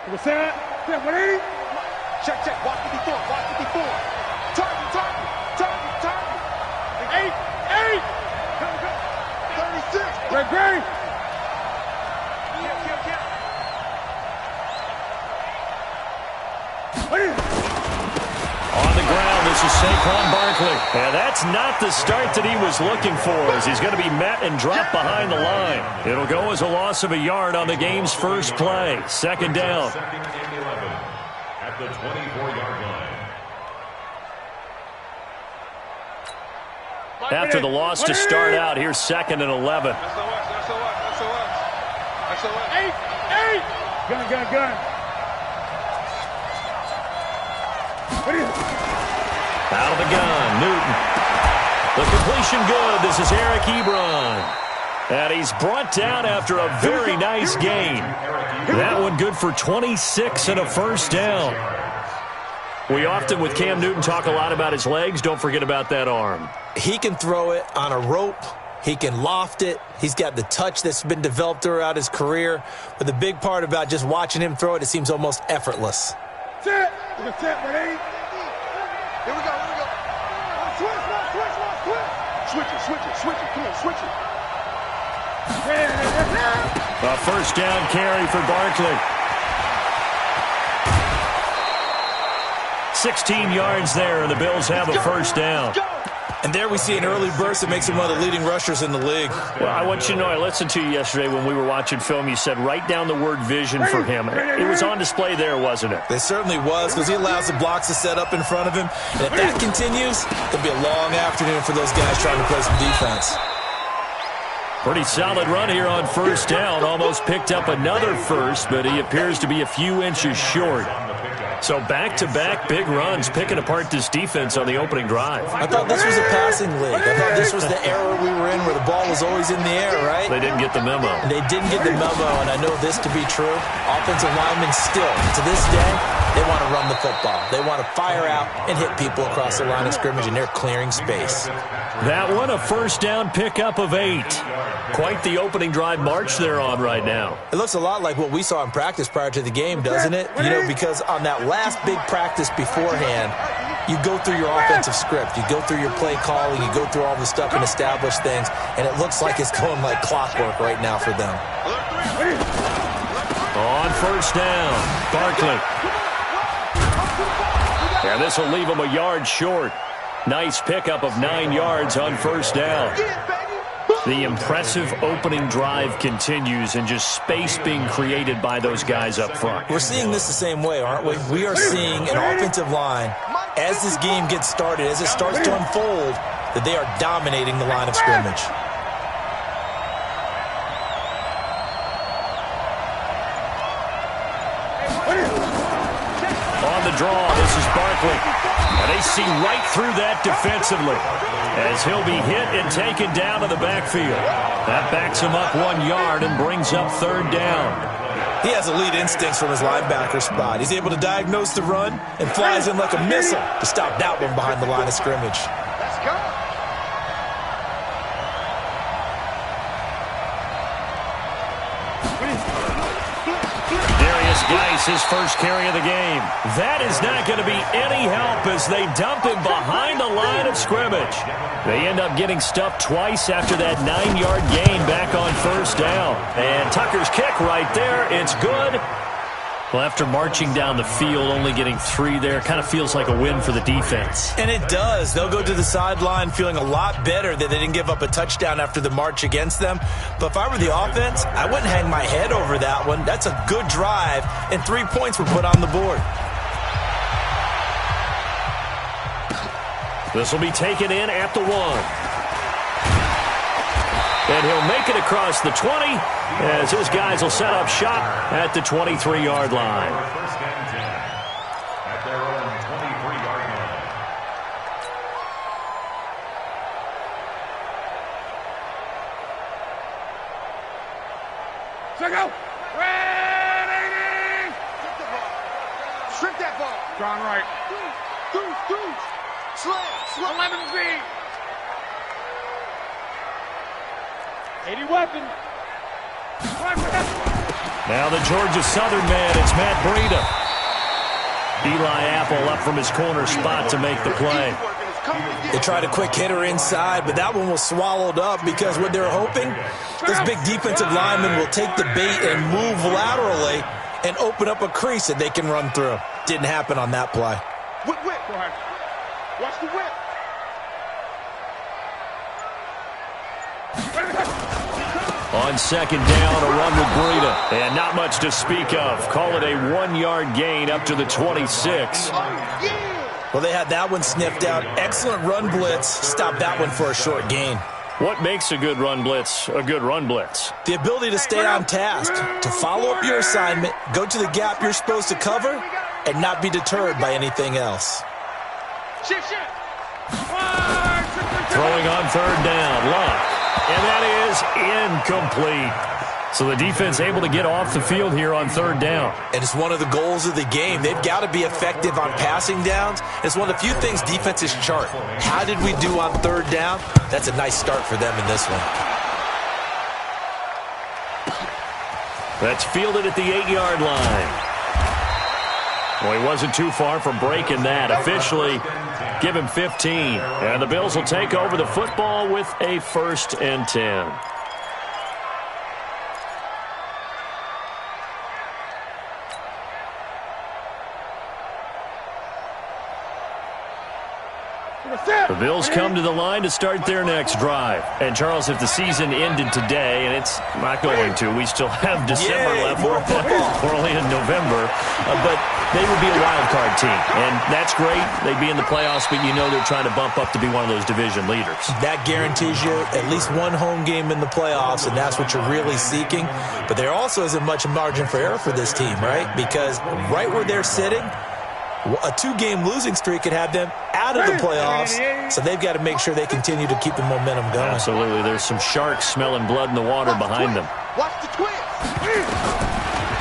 What's that? Yeah, what is it? Check, check. Watch 54. Watch 54. Target, target, target, target. 8, 8. 36. Great, great. What is it? On the ground, this is Saquon Barkley. And that's not the start that he was looking for, as he's going to be met and dropped behind the line. It'll go as a loss of a yard on the game's first play. Second down. At the 24-yard line. After the loss to start out, here's 2nd and 11. That's the what? 8, 8. Gun, gun, gun. What is it? Out of the gun, Newton. The completion good. This is Eric Ebron. And he's brought down after a very nice gain. That one good for 26 and a first down. We often, with Cam Newton, talk a lot about his legs. Don't forget about that arm. He can throw it on a rope. He can loft it. He's got the touch that's been developed throughout his career. But the big part about just watching him throw it, it seems almost effortless. Set. What's that, what is it? Here we go, here we go. Switch, switch, switch, switch it, switch it. Come on, switch it. A first down carry for Barkley. 16 yards there, and the Bills have a first down. And there we see an early burst that makes him one of the leading rushers in the league. Well, I want you to know, I listened to you yesterday when we were watching film. You said write down the word vision for him. It was on display there, wasn't it? It certainly was, because he allows the blocks to set up in front of him. And if that continues, it'll be a long afternoon for those guys trying to play some defense. Pretty solid run here on first down. Almost picked up another first, but he appears to be a few inches short. So back-to-back big runs, picking apart this defense on the opening drive. I thought this was a passing league. I thought this was the era we were in where the ball was always in the air, right? They didn't get the memo. They didn't get the memo, and I know this to be true. Offensive linemen still, to this day, they want to run the football. They want to fire out and hit people across the line of scrimmage, and they're clearing space. That one, a first down pickup of 8. Quite the opening drive march they're on right now. It looks a lot like what we saw in practice prior to the game, doesn't it? You know, because on that last big practice beforehand, you go through your offensive script. You go through your play calling. You go through all the stuff and establish things, and it looks like it's going like clockwork right now for them. On first down, Barkley. And this will leave him a yard short. Nice pickup of 9 yards on first down. The impressive opening drive continues, and just space being created by those guys up front. We're seeing this the same way, aren't we? We are seeing an offensive line, as this game gets started, as it starts to unfold, that they are dominating the line of scrimmage. On the draw, this is Barkley. And they see right through that defensively, as he'll be hit and taken down to the backfield. That backs him up 1 yard and brings up third down. He has elite instincts from his linebacker spot. He's able to diagnose the run and flies in like a missile to stop that one behind the line of scrimmage. Let's go. His first carry of the game. That is not going to be any help as they dump him behind the line of scrimmage. They end up getting stuffed twice after that 9-yard gain back on first down. And Tucker's kick right there. It's good. Well, after marching down the field, only getting 3 there, kind of feels like a win for the defense. And it does. They'll go to the sideline feeling a lot better that they didn't give up a touchdown after the march against them. But if I were the offense, I wouldn't hang my head over that one. That's a good drive, and 3 points were put on the board. This will be taken in at the 1. And he'll make it across the 20 as his guys will set up shop at the 23-yard line. First and 10 at their own 23-yard line. Check out. Ready. Strip that ball. Strong right. Deuce. Slam. 11 feet. 80 weapon. Now the Georgia Southern man, it's Matt Breida. Eli Apple up from his corner spot to make the play. They tried a quick hitter inside, but that one was swallowed up because what they're hoping, this big defensive lineman will take the bait and move laterally and open up a crease that they can run through. Didn't happen on that play. Whip. Watch the whip. On second down, a run with Breida. And not much to speak of. Call it a 1-yard gain up to the 26. Well, they had that one sniffed out. Excellent run blitz. Stopped that one for a short gain. What makes a good run blitz a good run blitz? The ability to stay on task, to follow up your assignment, go to the gap you're supposed to cover, and not be deterred by anything else. Shift. Throwing on third down, Luck. And that is incomplete. So the defense able to get off the field here on third down. And it's one of the goals of the game. They've got to be effective on passing downs. It's one of the few things defenses chart. How did we do on third down? That's a nice start for them in this one. That's fielded at the 8-yard line. Well, he wasn't too far from breaking that. Officially, give him 15. And the Bills will take over the football with a 1st and 10. The Bills come to the line to start their next drive. And, Charles, if the season ended today, and it's not going to, we still have December left. More football. We're only in November. But they would be a wild card team. And that's great. They'd be in the playoffs, but you know they're trying to bump up to be one of those division leaders. That guarantees you at least one home game in the playoffs, and that's what you're really seeking. But there also isn't much margin for error for this team, right? Because right where they're sitting, a 2-game losing streak could have them out of the playoffs, so they've got to make sure they continue to keep the momentum going. Absolutely. There's some sharks smelling blood in the water behind them. Watch the twist.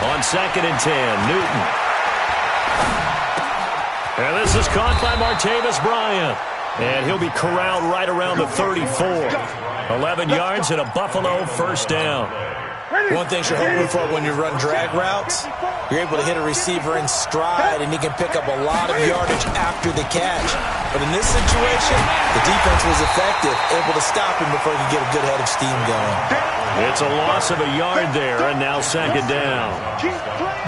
On 2nd and 10, Newton. And this is caught by Martavis Bryant. And he'll be corralled right around the 34. 11 yards and a Buffalo 1st down. One thing you're hoping for when you run drag routes, you're able to hit a receiver in stride, and he can pick up a lot of yardage after the catch. But in this situation, the defense was effective, able to stop him before he could get a good head of steam going. It's a loss of a yard there, and now 2nd down.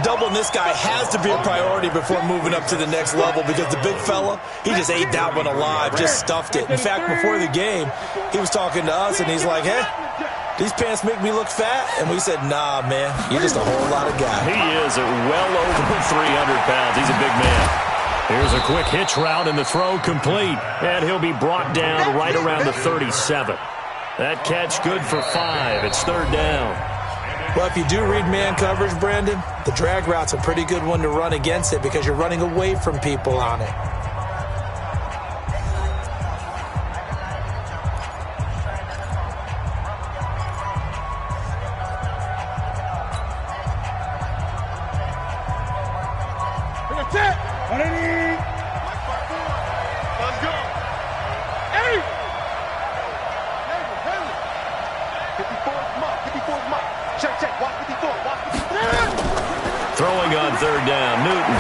Doubling this guy has to be a priority before moving up to the next level, because the big fella, he just ate that one alive, just stuffed it. In fact, before the game, he was talking to us, and he's like, hey, these pants make me look fat? And we said, nah, man, you're just a whole lot of guy. He is well over 300 pounds. He's a big man. Here's a quick hitch route, and the throw complete. And he'll be brought down right around the 37. That catch good for 5. It's 3rd down. Well, if you do read man coverage, Brandon, the drag route's a pretty good one to run against it because you're running away from people on it. Throwing on 3rd down, Newton.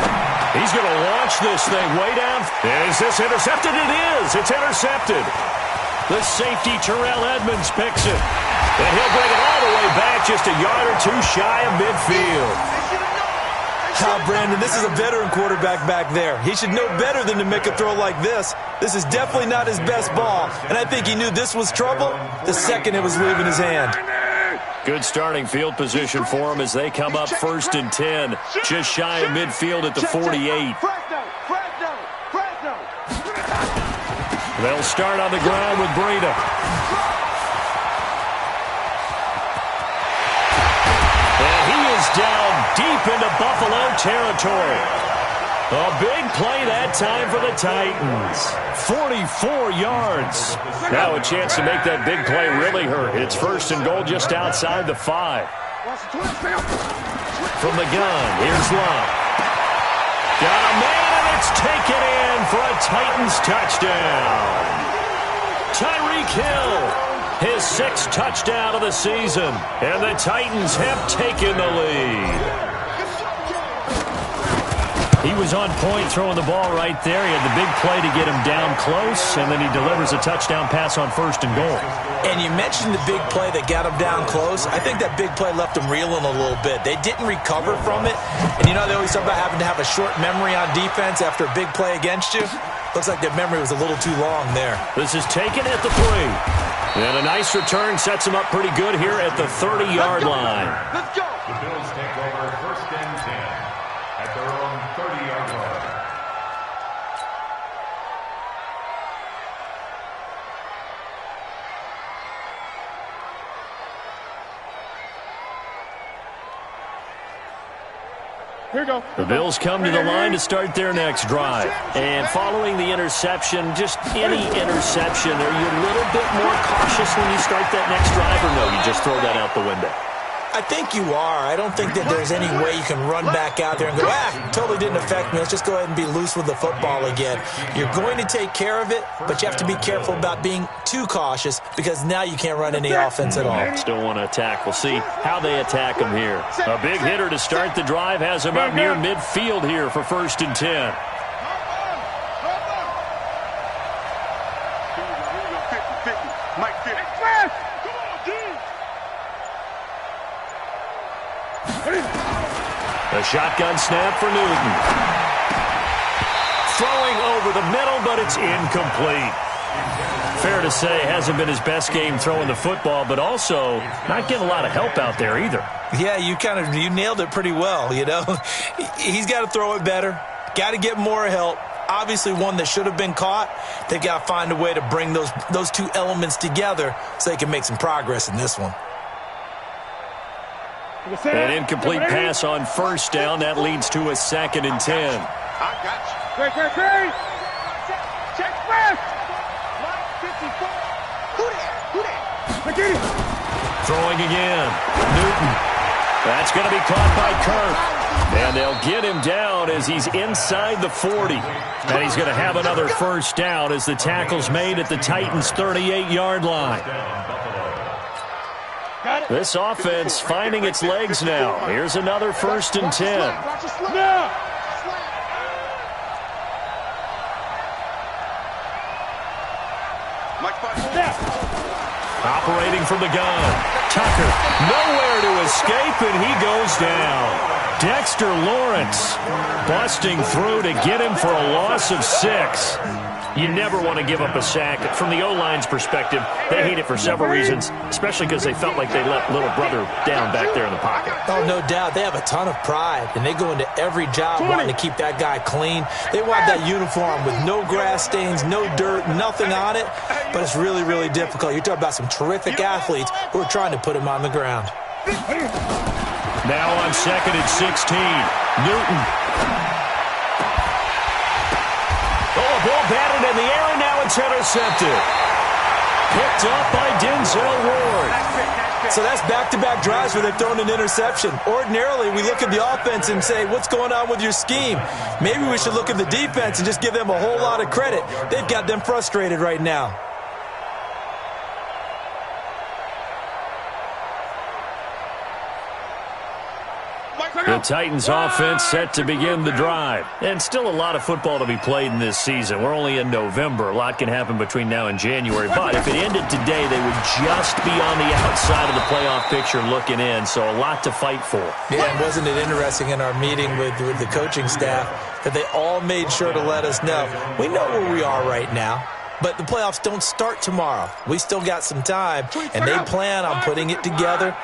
He's going to launch this thing way down. Is this intercepted? It is. It's intercepted. The safety, Terrell Edmonds, picks it. And he'll bring it all the way back just a yard or two shy of midfield. Brandon, this is a veteran quarterback back there. He should know better than to make a throw like this. This is definitely not his best ball. And I think he knew this was trouble the second it was leaving his hand. Good starting field position for him as they come up 1st and 10. Just shy of midfield at the 48. They'll start on the ground with Breida. And he is down deep into Buffalo territory. A big play that time for the Titans. 44 yards. Now a chance to make that big play really hurt. It's 1st and goal just outside the 5. From the gun, here's Love. Got a man, and it's taken in for a Titans touchdown. Tyreek Hill his 6th touchdown of the season. And the Titans have taken the lead. He was on point throwing the ball right there. He had the big play to get him down close, and then he delivers a touchdown pass on 1st and goal. And you mentioned the big play that got him down close. I think that big play left him reeling a little bit. They didn't recover from it. And you know, they always talk about having to have a short memory on defense after a big play against you. Looks like their memory was a little too long there. This is taken at the 3. And a nice return sets him up pretty good here at the 30-yard line. Let's go. The Bills take over 1st and 10 at their own 30-yard line. Here we go. The Bills come to the line to start their next drive. And following the interception, just any interception, are you a little bit more cautious when you start that next drive, or no, you just throw that out the window? I think you are. I don't think that there's any way you can run back out there and go, totally didn't affect me. Let's just go ahead and be loose with the football again. You're going to take care of it, but you have to be careful about being too cautious because now you can't run any offense at all. Still want to attack. We'll see how they attack him here. A big hitter to start the drive has him up near midfield here for 1st and 10. Here we go. 50-50. Mike 50. A shotgun snap for Newton. Throwing over the middle, but it's incomplete. Fair to say, hasn't been his best game throwing the football, but also not getting a lot of help out there either. Yeah, you nailed it pretty well, you know. He's got to throw it better. Got to get more help. Obviously one that should have been caught. They've got to find a way to bring those two elements together so they can make some progress in this one. An incomplete pass on 1st down. That leads to a 2nd and 10. I got you. Great. Check fast. Who that? Throwing again. Newton. That's going to be caught by Kirk. And they'll get him down as he's inside the 40. And he's going to have another 1st down as the tackle's made at the Titans' 38-yard line. This offense finding its legs now. Here's another 1st and 10. Operating from the gun. Tucker, nowhere to escape, and he goes down. Dexter Lawrence busting through to get him for a loss of 6. You never want to give up a sack. From the O-line's perspective, they hate it for several reasons, especially because they felt like they let little brother down back there in the pocket. Oh, no doubt. They have a ton of pride, and they go into every job wanting to keep that guy clean. They want that uniform with no grass stains, no dirt, nothing on it, but it's really, really difficult. You're talking about some terrific athletes who are trying to put him on the ground. Now on 2nd and 16, Newton. Ball batted in the air, and now it's intercepted. Picked up by Denzel Ward. So that's back-to-back drives where they've thrown an interception. Ordinarily, we look at the offense and say, what's going on with your scheme? Maybe we should look at the defense and just give them a whole lot of credit. They've got them frustrated right now. The Titans offense set to begin the drive. And still a lot of football to be played in this season. We're only in November. A lot can happen between now and January. But if it ended today, they would just be on the outside of the playoff picture looking in. So a lot to fight for. Yeah, and wasn't it interesting in our meeting with the coaching staff that they all made sure to let us know, we know where we are right now. But the playoffs don't start tomorrow. We still got some time, and they plan on putting it together,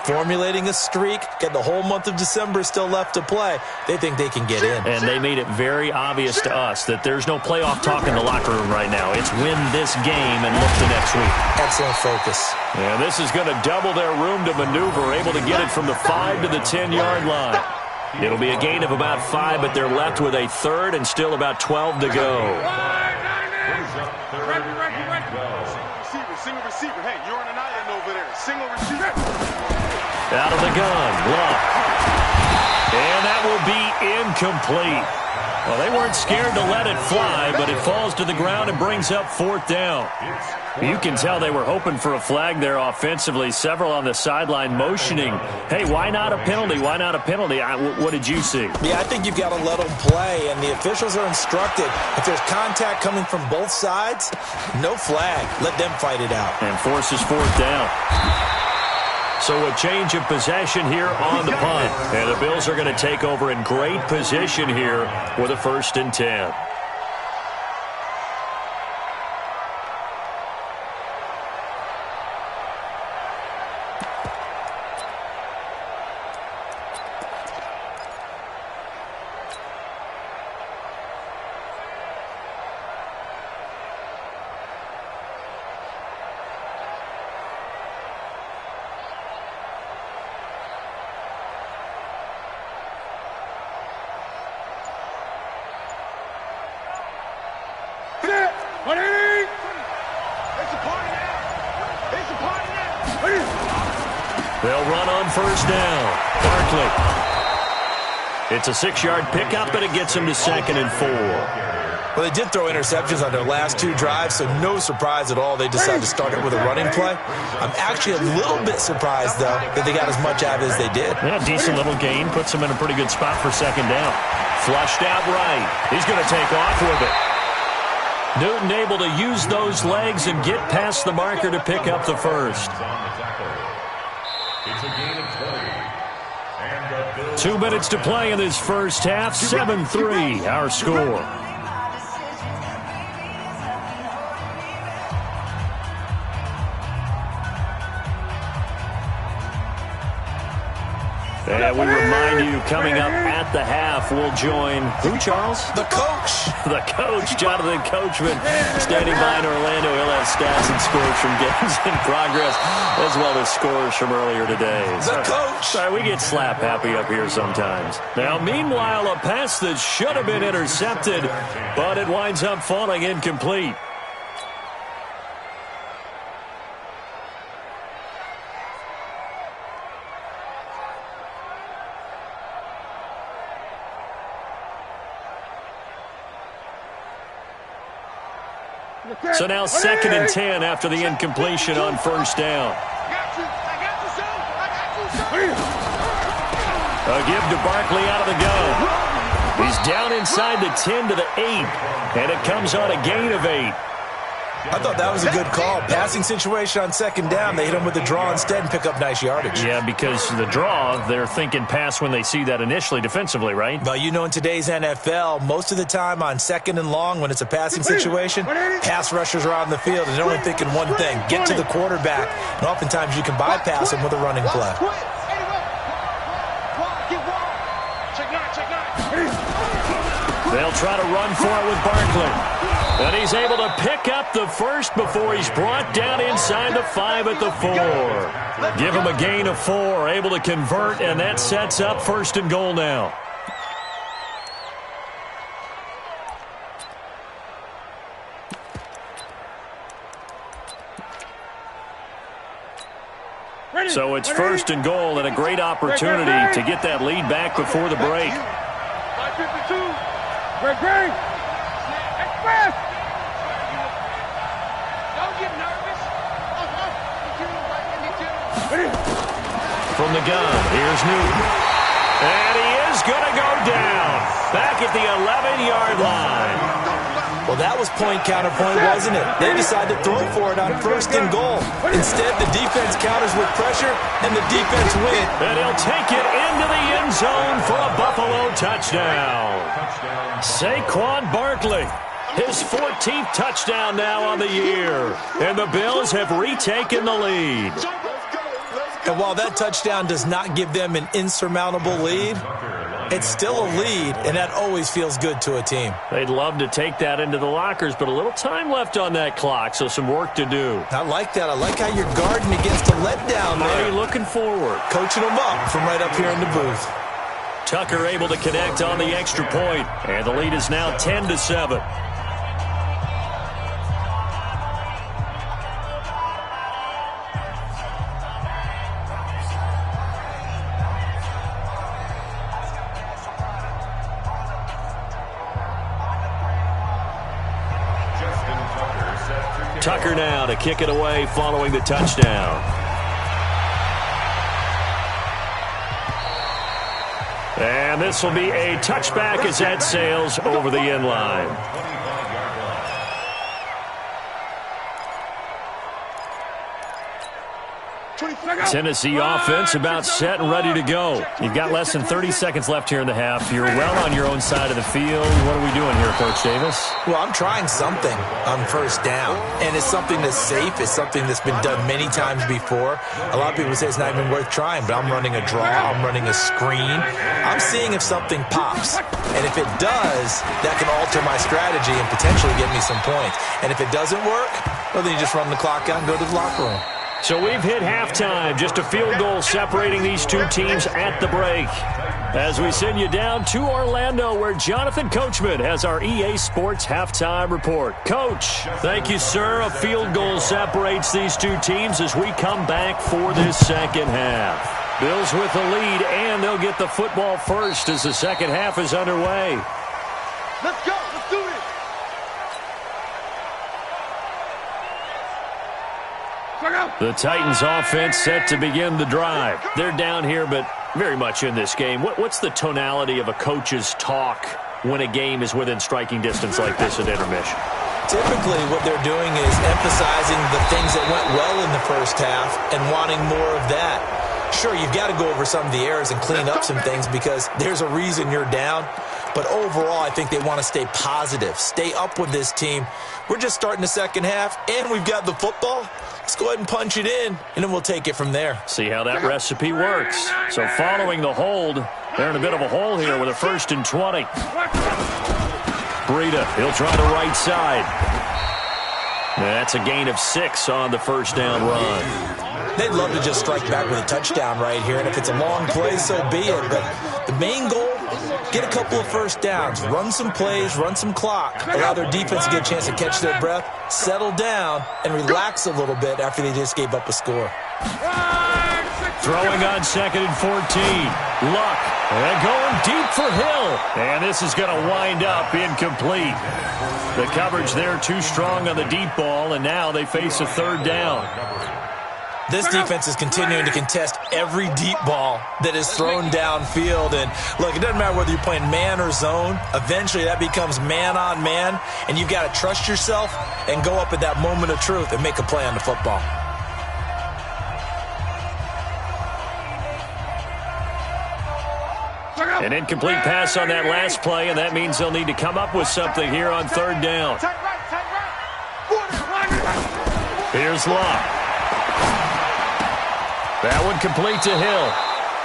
formulating a streak, got the whole month of December still left to play. They think they can get in. And they made it very obvious to us that there's no playoff talk in the locker room right now. It's win this game and look to next week. Excellent focus. And this is going to double their room to maneuver, able to get it from the 5 to the 10-yard line. It'll be a gain of about 5, but they're left with a 3rd and still about 12 to go. Single receiver. Hey, you're on an island over there. Single receiver. Out of the gun, Luck. And that will be incomplete. Well, they weren't scared to let it fly, but it falls to the ground and brings up 4th down. You can tell they were hoping for a flag there offensively. Several on the sideline motioning, hey, why not a penalty? Why not a penalty? What did you see? Yeah, I think you've got to let them play, and the officials are instructed. If there's contact coming from both sides, no flag. Let them fight it out. And forces fourth down. So a change of possession here on the punt. And the Bills are going to take over in great position here with a 1st and 10. They'll run on 1st down. Barkley. It's a 6-yard pickup, but it gets him to 2nd and 4. Well, they did throw interceptions on their last 2 drives, so no surprise at all they decided to start it with a running play. I'm actually a little bit surprised, though, that they got as much out of it as they did. Yeah, decent little gain. Puts them in a pretty good spot for 2nd down. Flushed out right. He's going to take off with it. Newton able to use those legs and get past the marker to pick up the 1st. It's a gain of 20. 2 minutes to play in this first half. 7-3, our score. And we remind you, coming up at the half, we'll join who, Charles? The coach. The coach, Jonathan Coachman, standing by in Orlando. He'll have stats and scores from games in progress, as well as scores from earlier today. The coach. Sorry, we get slap happy up here sometimes. Now, meanwhile, a pass that should have been intercepted, but it winds up falling incomplete. So now 2nd and 10 after the incompletion on 1st down. A give to Barkley out of the gun. He's down inside the 10 to the 8, and it comes on a gain of 8. I thought that was a good call. Passing situation on 2nd down. They hit him with the draw instead and pick up nice yardage. Yeah, because the draw, they're thinking pass when they see that initially defensively, right? Well, you know, in today's NFL, most of the time on 2nd and long, when it's a passing situation, pass rushers are on the field, and they're only thinking one thing, get to the quarterback. And oftentimes you can bypass him with a running play. They'll try to run for it with Barkley. And he's able to pick up the 1st before he's brought down inside the 5 at the 4. Give him a gain of 4, able to convert, and that sets up 1st and goal now. So it's 1st and goal and a great opportunity to get that lead back before the break. 552. Great. Express. Don't get nervous. From the gun, here's Newton. And he is going to go down. Back at the 11-yard line. Well, that was point counterpoint, wasn't it? They decided to throw for it on 1st and goal. Instead, the defense counters with pressure, and the defense wins. And he'll take it into the end zone for a Buffalo touchdown. Saquon Barkley, his 14th touchdown now on the year. And the Bills have retaken the lead. And while that touchdown does not give them an insurmountable lead, it's still a lead, and that always feels good to a team. They'd love to take that into the lockers, but a little time left on that clock, so some work to do. I like that. I like how you're guarding against a letdown there. How are you looking forward? Coaching them up from right up here in the booth. Tucker able to connect on the extra point, and the lead is now 10-7. Tucker now to kick it away following the touchdown. And this will be a touchback as that sails over the end line. Tennessee offense about set and ready to go. You've got less than 30 seconds left here in the half. You're well on your own side of the field. What are we doing here, Coach Davis? Well, I'm trying something on first down, and it's something that's safe. It's something that's been done many times before. A lot of people say it's not even worth trying, but I'm running a draw. I'm running a screen. I'm seeing if something pops, and if it does, that can alter my strategy and potentially get me some points. And if it doesn't work, well, then you just run the clock out and go to the locker room. So we've hit halftime. Just a field goal separating these two teams at the break. As we send you down to Orlando, where Jonathan Coachman has our EA Sports halftime report. Coach, thank you, sir. A field goal separates these two teams as we come back for this second half. Bills with the lead, and they'll get the football first as the second half is underway. Let's go. Let's do this. The Titans offense set to begin the drive. They're down here, but very much in this game. What's the tonality of a coach's talk when a game is within striking distance like this at intermission? Typically, what they're doing is emphasizing the things that went well in the first half and wanting more of that. Sure, you've got to go over some of the errors and clean up some things because there's a reason you're down. But overall, I think they want to stay positive, stay up with this team. We're just starting the second half, and we've got the football. Let's go ahead and punch it in, and then we'll take it from there. See how that recipe works. So following the hold, they're in a bit of a hole here with a 1st and 20. Breida, he'll try the right side. That's a gain of 6 on the first down run. They'd love to just strike back with a touchdown right here, and if it's a long play, so be it. But the main goal, get a couple of first downs, run some plays, run some clock, allow their defense to get a chance to catch their breath, settle down, and relax a little bit after they just gave up a score. Throwing on 2nd and 14. Luck. And going deep for Hill. And this is going to wind up incomplete. The coverage there too strong on the deep ball, and now they face a 3rd down. This defense is continuing to contest every deep ball that is thrown downfield. And, look, it doesn't matter whether you're playing man or zone. Eventually, that becomes man-on-man, and you've got to trust yourself and go up at that moment of truth and make a play on the football. An incomplete pass on that last play, and that means they'll need to come up with something here on 3rd down. Here's Luck. That one complete to Hill.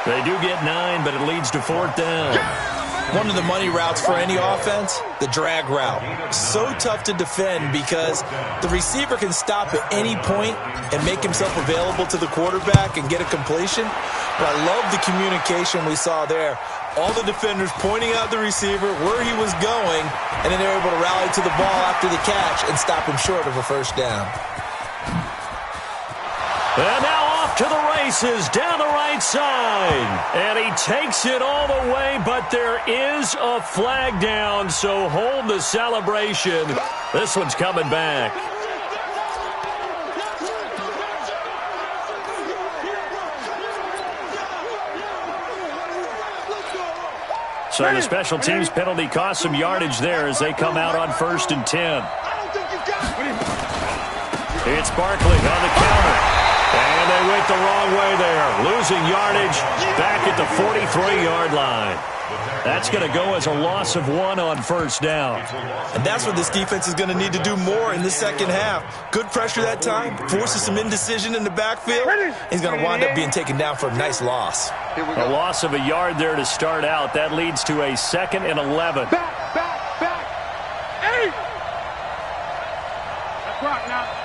They do get 9, but it leads to 4th down. One of the money routes for any offense, the drag route. So tough to defend because the receiver can stop at any point and make himself available to the quarterback and get a completion. But I love the communication we saw there. All the defenders pointing out the receiver, where he was going, and then they were able to rally to the ball after the catch and stop him short of a 1st down. And now off to the races down the right side. And he takes it all the way, but there is a flag down, so hold the celebration. This one's coming back. So the special teams penalty cost some yardage there as they come out on 1st and 10. It's Barkley on the counter. And they went the wrong way there. Losing yardage back at the 43-yard line. That's going to go as a loss of 1 on 1st down. And that's what this defense is going to need to do more in the second half. Good pressure that time. Forces some indecision in the backfield. He's going to wind up being taken down for a nice loss. A loss of a yard there to start out. That leads to a 2nd and 11. Back. 8. That's right now.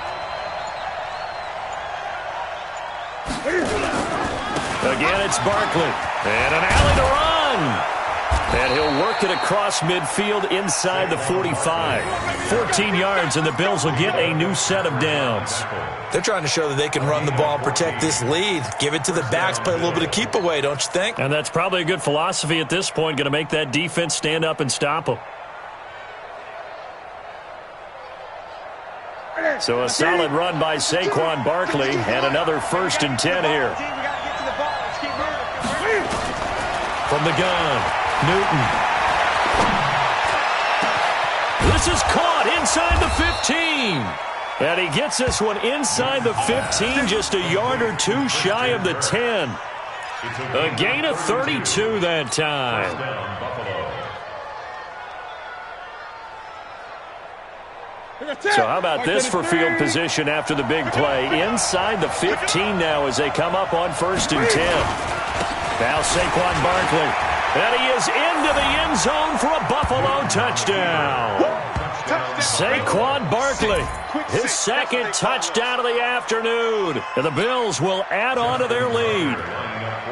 Again, it's Barkley. And an alley to run. And he'll work it across midfield inside the 45. 14 yards, and the Bills will get a new set of downs. They're trying to show that they can run the ball and protect this lead. Give it to the backs, play a little bit of keep away, don't you think? And that's probably a good philosophy at this point, going to make that defense stand up and stop them. So a solid run by Saquon Barkley and another 1st and 10 here. From the gun, Newton. This is caught inside the 15. And he gets this one inside the 15, just a yard or two shy of the 10. A gain of 32 that time. So how about this for field position after the big play? Inside the 15 now as they come up on 1st and 10. Now Saquon Barkley. And he is into the end zone for a Buffalo touchdown. Saquon Barkley, his 2nd touchdown of the afternoon. And the Bills will add on to their lead.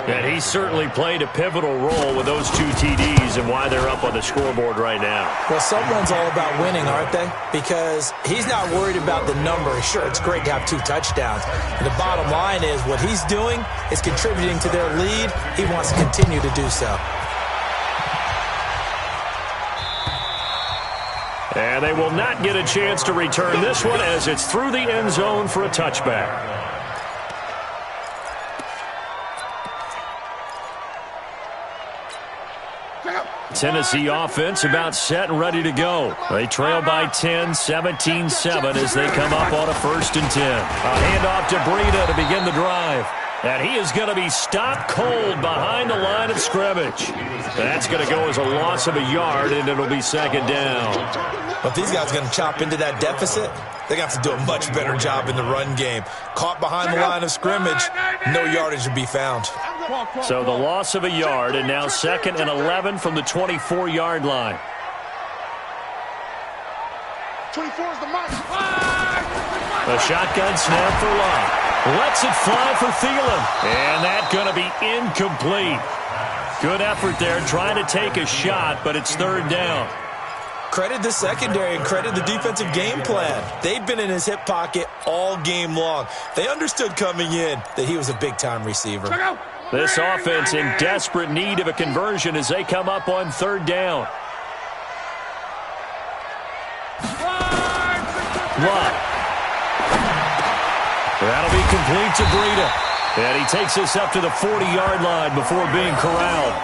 And he certainly played a pivotal role with those 2 TDs and why they're up on the scoreboard right now. Well, someone's all about winning, aren't they? Because he's not worried about the number. Sure, it's great to have 2 touchdowns. And the bottom line is what he's doing is contributing to their lead. He wants to continue to do so. And they will not get a chance to return this one as it's through the end zone for a touchback. Tennessee offense about set and ready to go. They trail by 10, 17-7 as they come up on a 1st and 10. A handoff to Breida to begin the drive. And he is going to be stopped cold behind the line of scrimmage. That's going to go as a loss of a yard, and it'll be 2nd down. But these guys are going to chop into that deficit. They're going to have to do a much better job in the run game. Caught behind the line of scrimmage, no yardage to be found. So the loss of a yard, and now 2nd and 11 from the 24-yard line. 24 is the mark. A shotgun snap for Locke. Lets it fly for Thielen. And that's going to be incomplete. Good effort there trying to take a shot, but it's 3rd down. Credit the secondary and credit the defensive game plan. They've been in his hip pocket all game long. They understood coming in that he was a big-time receiver. This offense in desperate need of a conversion as they come up on 3rd down. Locke. That'll be complete to Breida. And he takes us up to the 40-yard line before being corralled.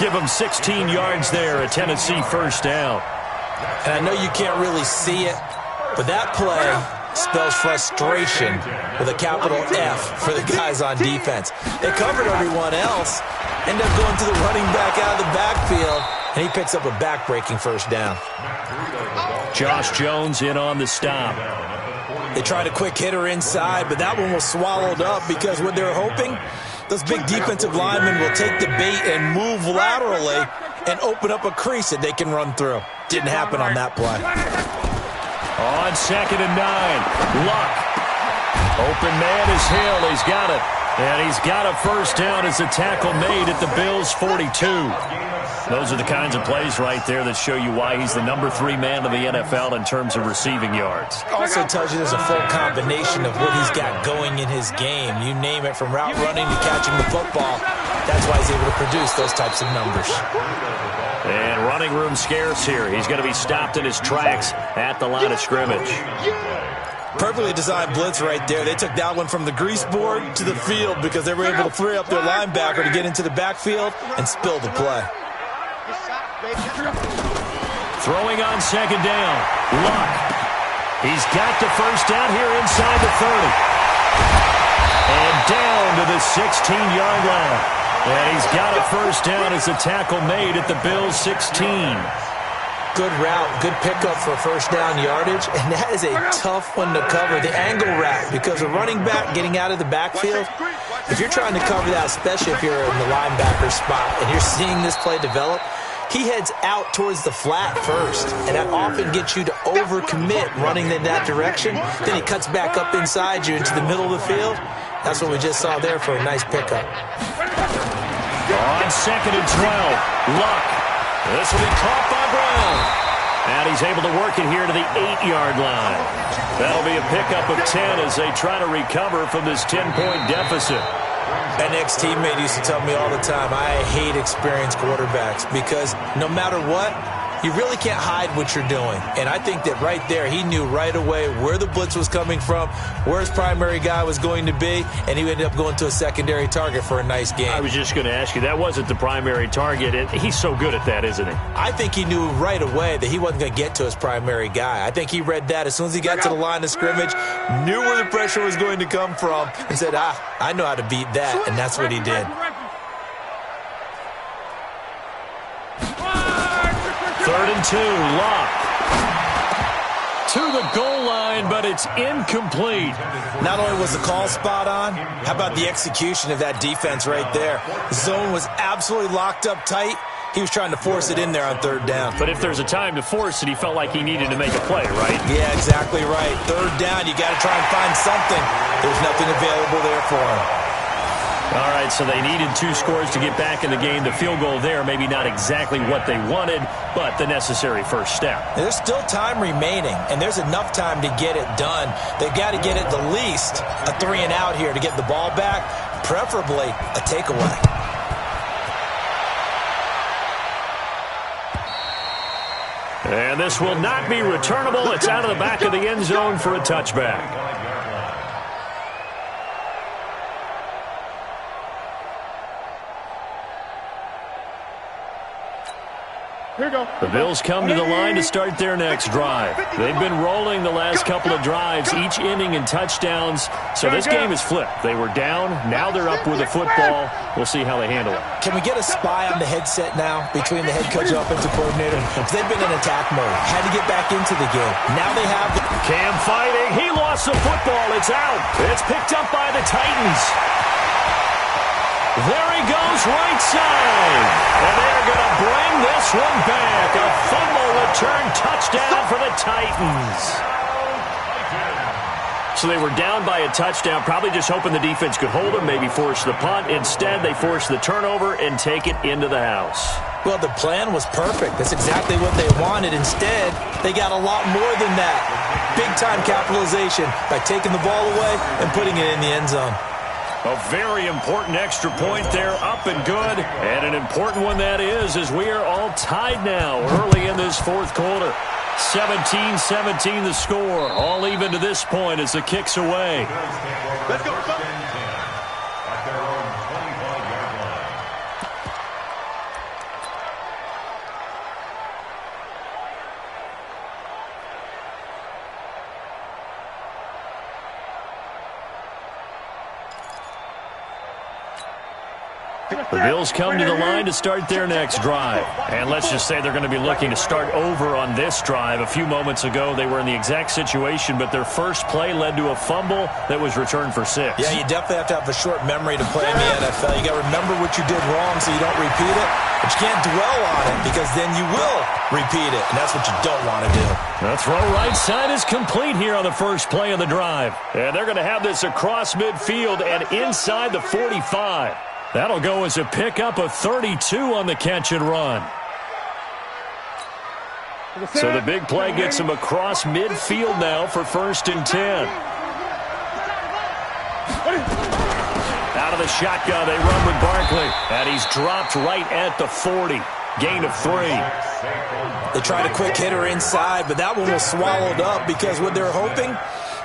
Give him 16 yards there, a Tennessee 1st down. And I know you can't really see it, but that play spells frustration with a capital F for the guys on defense. They covered everyone else, end up going to the running back out of the backfield, and he picks up a back-breaking 1st down. Josh Jones in on the stop. They tried a quick hitter inside, but that one was swallowed up because what they're hoping, those big defensive linemen will take the bait and move laterally and open up a crease that they can run through. Didn't happen on that play. On 2nd and 9, Luck. Open man is Hill. He's got it. And he's got a 1st down as the tackle made at the Bills' 42. Those are the kinds of plays right there that show you why he's the number 3 man of the NFL in terms of receiving yards. Also tells you there's a full combination of what he's got going in his game. You name it, from route running to catching the football. That's why he's able to produce those types of numbers. And running room scarce here. He's going to be stopped in his tracks at the line of scrimmage. Perfectly designed blitz right there. They took that one from the grease board to the field because they were able to free up their linebacker to get into the backfield and spill the play. Throwing on 2nd down. Luck. He's got the 1st down here inside the 30. And down to the 16-yard line. And he's got a 1st down as the tackle made at the Bills' 16. Good route, good pickup for 1st down yardage, and that is a tough one to cover. The angle route, because a running back getting out of the backfield, if you're trying to cover that, especially if you're in the linebacker spot and you're seeing this play develop, he heads out towards the flat first, and that often gets you to overcommit running in that direction. Then he cuts back up inside you into the middle of the field. That's what we just saw there for a nice pickup. On 2nd and 12, Luck. This will be caught by Brown. And he's able to work it here to the 8-yard line. That'll be a pickup of 10 as they try to recover from this 10-point deficit. An ex-teammate used to tell me all the time, I hate experienced quarterbacks because no matter what, You really can't hide what you're doing. And I think that right there, he knew right away where the blitz was coming from, where his primary guy was going to be, and he ended up going to a secondary target for a nice game. I was just going to ask you, that wasn't the primary target. And he's so good at that, isn't he? I think he knew right away that he wasn't going to get to his primary guy. I think he read that as soon as he got to the line of scrimmage, knew where the pressure was going to come from, and said, I know how to beat that, and that's what he did. 3rd and 2, Locke. To the goal line, but it's incomplete. Not only was the call spot on, how about the execution of that defense right there? The zone was absolutely locked up tight. He was trying to force it in there on 3rd down. But if there's a time to force it, he felt like he needed to make a play, right? Yeah, exactly right. 3rd down, you got to try and find something. There's nothing available there for him. All right, so they needed 2 scores to get back in the game. The field goal there, maybe not exactly what they wanted, but the necessary first step. There's still time remaining, and there's enough time to get it done. They've got to get at the least a 3 and out here to get the ball back, preferably a takeaway. And this will not be returnable. It's out of the back of the end zone for a touchback. Here we go. The Bills come to the line to start their next drive. They've been rolling the last couple of drives, each inning in touchdowns. So this game is flipped. They were down. Now they're up with a football. We'll see how they handle it. Can we get a spy on the headset now between the head coach and offensive coordinator? They've been in attack mode. Had to get back into the game. Now they have the Cam fighting. He lost the football. It's out. It's picked up by the Titans. There he goes, right side. And they're going to bring this one back. A fumble return touchdown for the Titans. So they were down by a touchdown, probably just hoping the defense could hold them, maybe force the punt. Instead, they forced the turnover and take it into the house. Well, the plan was perfect. That's exactly what they wanted. Instead, they got a lot more than that. Big-time capitalization by taking the ball away and putting it in the end zone. A very important extra point there, up and good. And an important one that is, as we are all tied now early in this 4th quarter. 17-17 the score. All even to this point as the kick's away. Let's go. At their own 25-yard line. The Bills come to the line to start their next drive. And let's just say they're going to be looking to start over on this drive. A few moments ago, they were in the exact situation, but their first play led to a fumble that was returned for 6. Yeah, you definitely have to have a short memory to play in the NFL. You got to remember what you did wrong so you don't repeat it, but you can't dwell on it because then you will repeat it, and that's what you don't want to do. The throw right side is complete here on the first play of the drive. And they're going to have this across midfield and inside the 45. That'll go as a pickup of 32 on the catch and run. So the big play gets him across midfield now for 1st and 10. Out of the shotgun, they run with Barkley. And he's dropped right at the 40. Gain of 3. They tried a quick hitter inside, but that one was swallowed up because what they're hoping,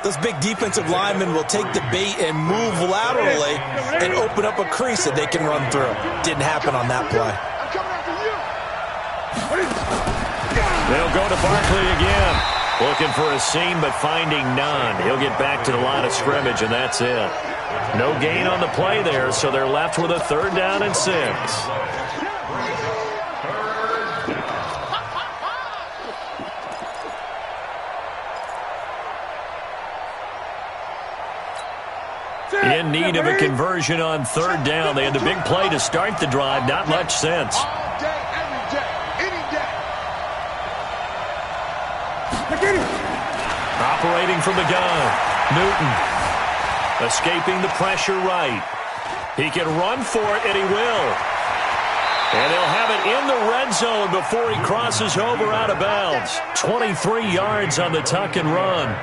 those big defensive linemen will take the bait and move laterally and open up a crease that they can run through. Didn't happen on that play. They'll go to Barkley again. Looking for a seam, but finding none. He'll get back to the line of scrimmage, and that's it. No gain on the play there, so they're left with a 3rd down and 6. In need of a conversion on 3rd down. They had the big play to start the drive. Not much sense. All day, every day, any day. Operating from the gun. Newton. Escaping the pressure right. He can run for it, and he will. And they'll have it in the red zone before he crosses over out of bounds. 23 yards on the tuck and run.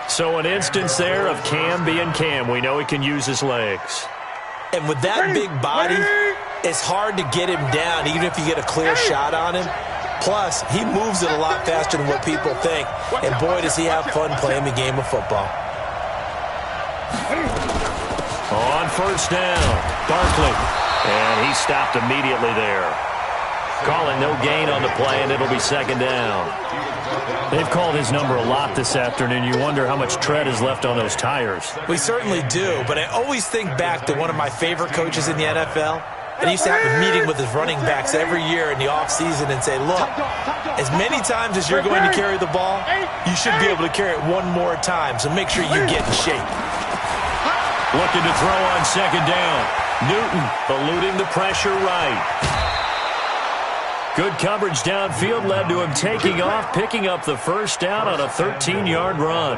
So an instance there of Cam being Cam. We know he can use his legs. And with that big body, it's hard to get him down, even if you get a clear shot on him. Plus, he moves it a lot faster than what people think. And boy, does he have fun playing the game of football. On first down, Barkley. And he stopped immediately there. Calling no gain on the play, and it'll be second down. They've called his number a lot this afternoon. You wonder how much tread is left on those tires. We certainly do, but I always think back to one of my favorite coaches in the NFL. And he used to have a meeting with his running backs every year in the offseason and say, look, as many times as you're going to carry the ball, you should be able to carry it one more time, so make sure you get in shape. Looking to throw on second down. Newton eluding the pressure right. Good coverage downfield led to him taking off, picking up the first down on a 13-yard run.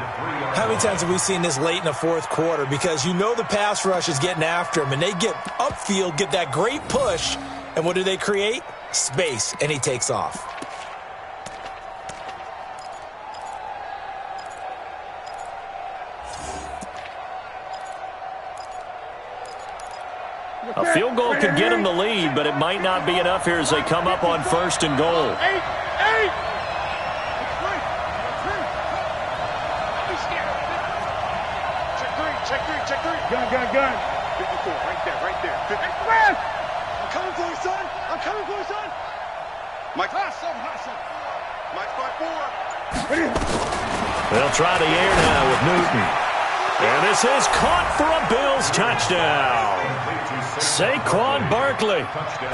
How many times have we seen this late in the fourth quarter? Because you know the pass rush is getting after him, and they get upfield, get that great push, and what do they create? Space, and he takes off. A field goal could get him the lead, but it might not be enough here as they come up on first and goal. Check three. Gun. 54, right there. 50. I'm coming for you, son. Mike, Mike's 5-4. They'll try the air now with Newton. And this is caught for a Bills touchdown. Saquon Barkley,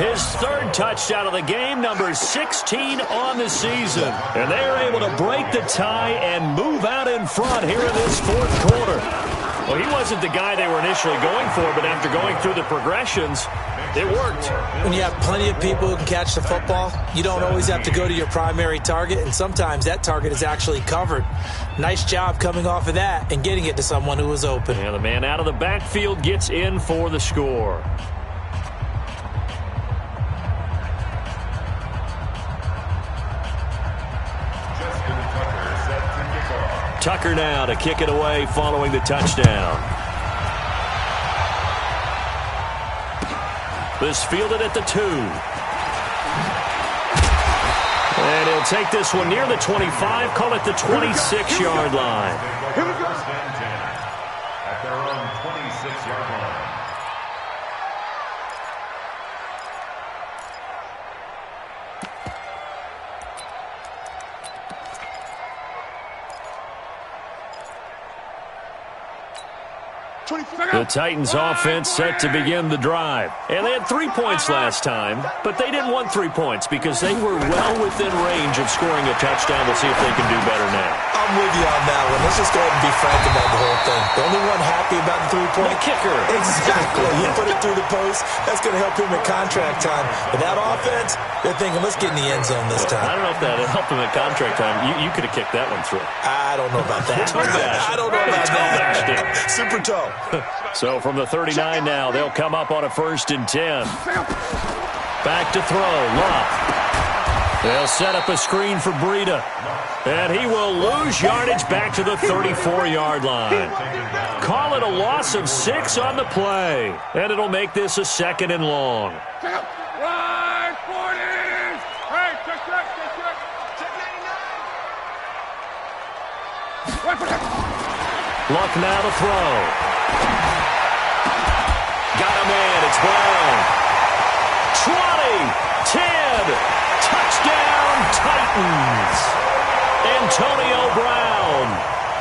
his third touchdown of the game, number 16 on the season. And they are able to break the tie and move out in front here in this fourth quarter. Well, he wasn't the guy they were initially going for, but after going through the progressions, it worked. When you have plenty of people who can catch the football, you don't always have to go to your primary target, and sometimes that target is actually covered. Nice job coming off of that and getting it to someone who was open. And the man out of the backfield gets in for the score. Tucker now to kick it away following the touchdown. This fielded at the 2. And he'll take this one near the 25, call it the 26-yard line. Here we go. At their own 26-yard line. The Titans offense set to begin the drive. And they had 3 points last time, but they didn't want 3 points because they were well within range of scoring a touchdown. We'll see if they can do better now. I'm with you on that one. Let's just go ahead and be frank about the whole thing. The only one happy about the 3-point? The kicker. Exactly. He put it through the post. That's going to help him at contract time. But that offense, they're thinking, let's get in the end zone this time. I don't know if that helped him at contract time. You could have kicked that one through. I don't know about that. I don't know about that. Super toe. So from the 39 now, they'll come up on a 1st and 10. Back to throw, Love. They'll set up a screen for Breida. And he will lose yardage back to the 34-yard line. Call it a loss of 6 on the play. And it'll make this a 2nd and long. Right, 40s. Hey, check. Luck now to throw. Got him in. It's Brown. 20, 10, touchdown Titans. Antonio Brown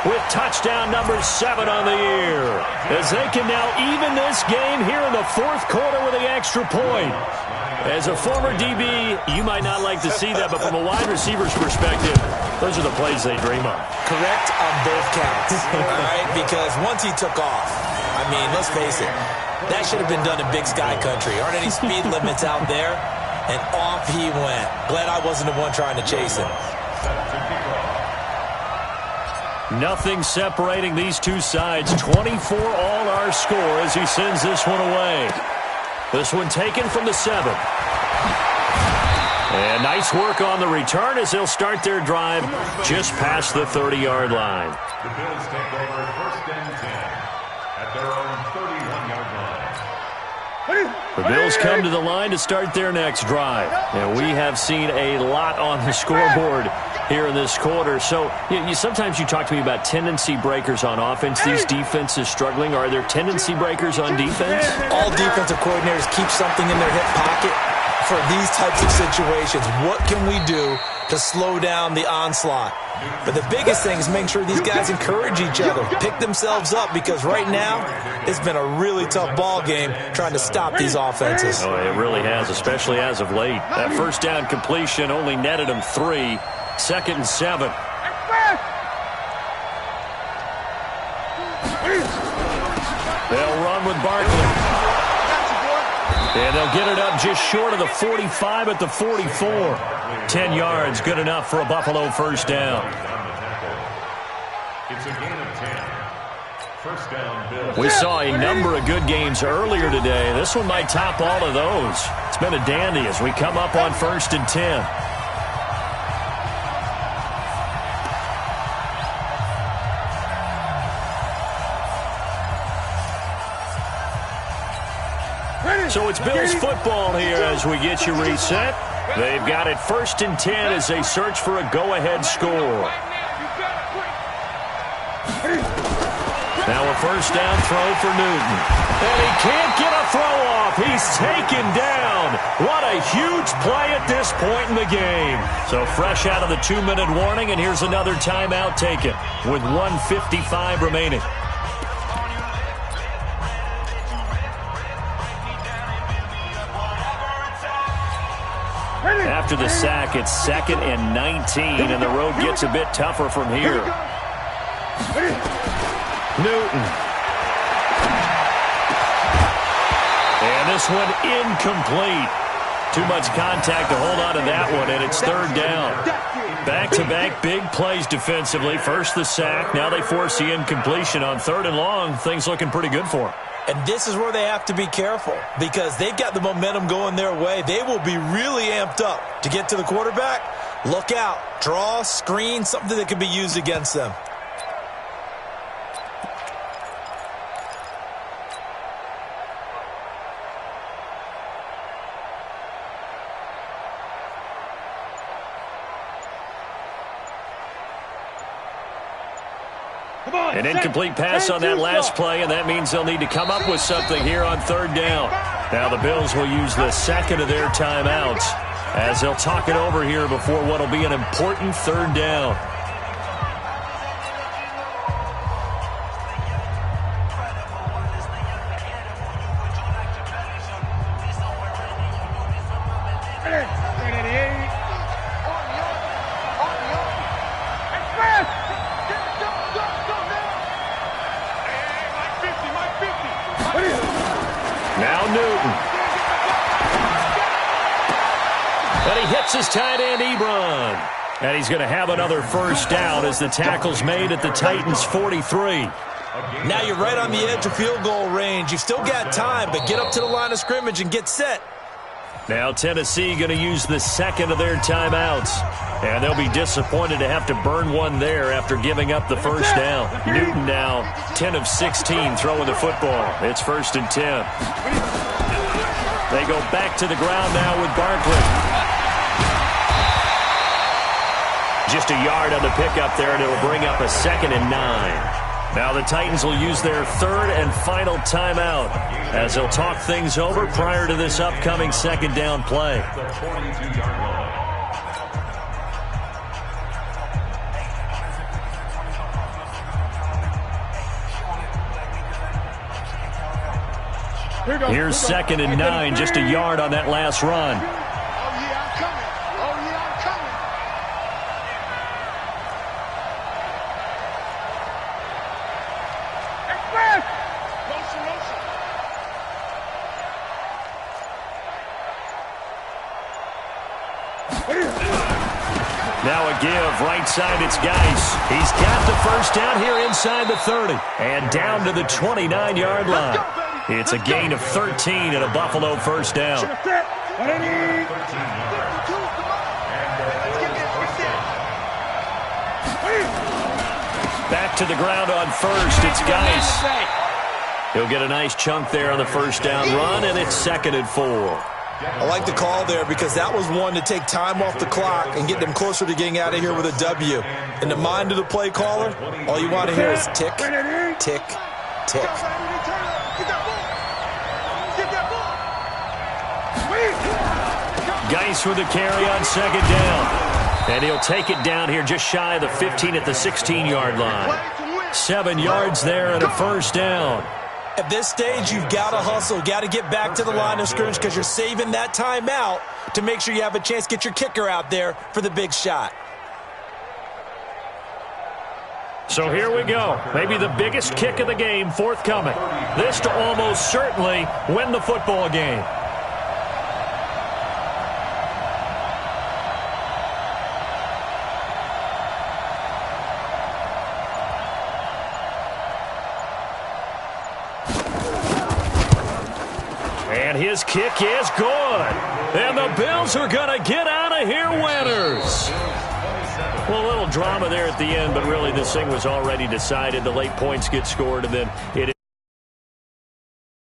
with touchdown number 7 on the year. As they can now even this game here in the fourth quarter with the extra point. As a former DB, you might not like to see that, but from a wide receiver's perspective, those are the plays they dream of. Correct on both counts, all right? Because once he took off, I mean, let's face it, that should have been done in Big Sky Country. Aren't any speed limits out there? And off he went. Glad I wasn't the one trying to chase him. Nothing separating these two sides. 24 all our score as he sends this one away. This one taken from the 7. And nice work on the return as they'll start their drive just past the 30-yard line. The Bills take over 1st and 10 at their own 31-yard line. The Bills come to the line to start their next drive. And we have seen a lot on the scoreboard here in this quarter. So sometimes you talk to me about tendency breakers on offense. These defenses struggling. Are there tendency breakers on defense? All defensive coordinators keep something in their hip pocket for these types of situations. What can we do to slow down the onslaught? But the biggest thing is making sure these guys encourage each other, pick themselves up, because right now it's been a really tough ball game trying to stop these offenses. Oh, it really has, especially as of late. That first down completion only netted them 3. 2nd and 7. They'll run with Barkley. And they'll get it up just short of the 45 at the 44. 10 yards, good enough for a Buffalo first down. It's a gain of 10. First down, Bills. We saw a number of good games earlier today. This one might top all of those. It's been a dandy as we come up on 1st and 10. So it's Bills football here as we get you reset. They've got it 1st and 10 as they search for a go-ahead score. Now a first down throw for Newton. And he can't get a throw off. He's taken down. What a huge play at this point in the game. So fresh out of the 2-minute warning, and here's another timeout taken with 1:55 remaining. After the sack, it's 2nd and 19, and the road gets a bit tougher from here. Newton. And this one incomplete. Too much contact to hold on to that one, and it's 3rd down. Back-to-back big plays defensively. First the sack, now they force the incompletion on 3rd and long. Things looking pretty good for them. And this is where they have to be careful because they've got the momentum going their way. They will be really amped up to get to the quarterback. Look out. Draw, screen, something that can be used against them. An incomplete pass on that last play, and that means they'll need to come up with something here on 3rd down. Now the Bills will use the 2nd of their timeouts as they'll talk it over here before what will be an important 3rd down. His tight end, Ebron. And he's going to have another first down as the tackle's made at the Titans' 43. Now you're right on the edge of field goal range. You've still got time, but get up to the line of scrimmage and get set. Now Tennessee going to use the 2nd of their timeouts. And they'll be disappointed to have to burn one there after giving up the first down. Newton now 10 of 16 throwing the football. It's 1st and 10. They go back to the ground now with Barkley. Just a yard on the pickup there, and it'll bring up a 2nd and 9. Now the Titans will use their 3rd and final timeout as they'll talk things over prior to this upcoming 2nd down play. Here's 2nd and 9, just a yard on that last run. Now a give, right side, it's Geis. He's got the first down here inside the 30 and down to the 29-yard line. It's a gain of 13 and a Buffalo first down. Back to the ground on first, it's Geis. He'll get a nice chunk there on the first down run, and it's 2nd and 4. I like the call there because that was one to take time off the clock and get them closer to getting out of here with a W. In the mind of the play caller, all you want to hear is tick, tick, tick. Geis with the carry on 2nd down. And he'll take it down here just shy of the 15 at the 16-yard line. 7 yards there and a first down. At this stage, you've got to hustle, got to get back to the line of scrimmage because you're saving that timeout to make sure you have a chance to get your kicker out there for the big shot. So here we go. Maybe the biggest kick of the game forthcoming. This to almost certainly win the football game. And his kick is good. And the Bills are going to get out of here winners. Well, a little drama there at the end, but really this thing was already decided. The late points get scored, and then it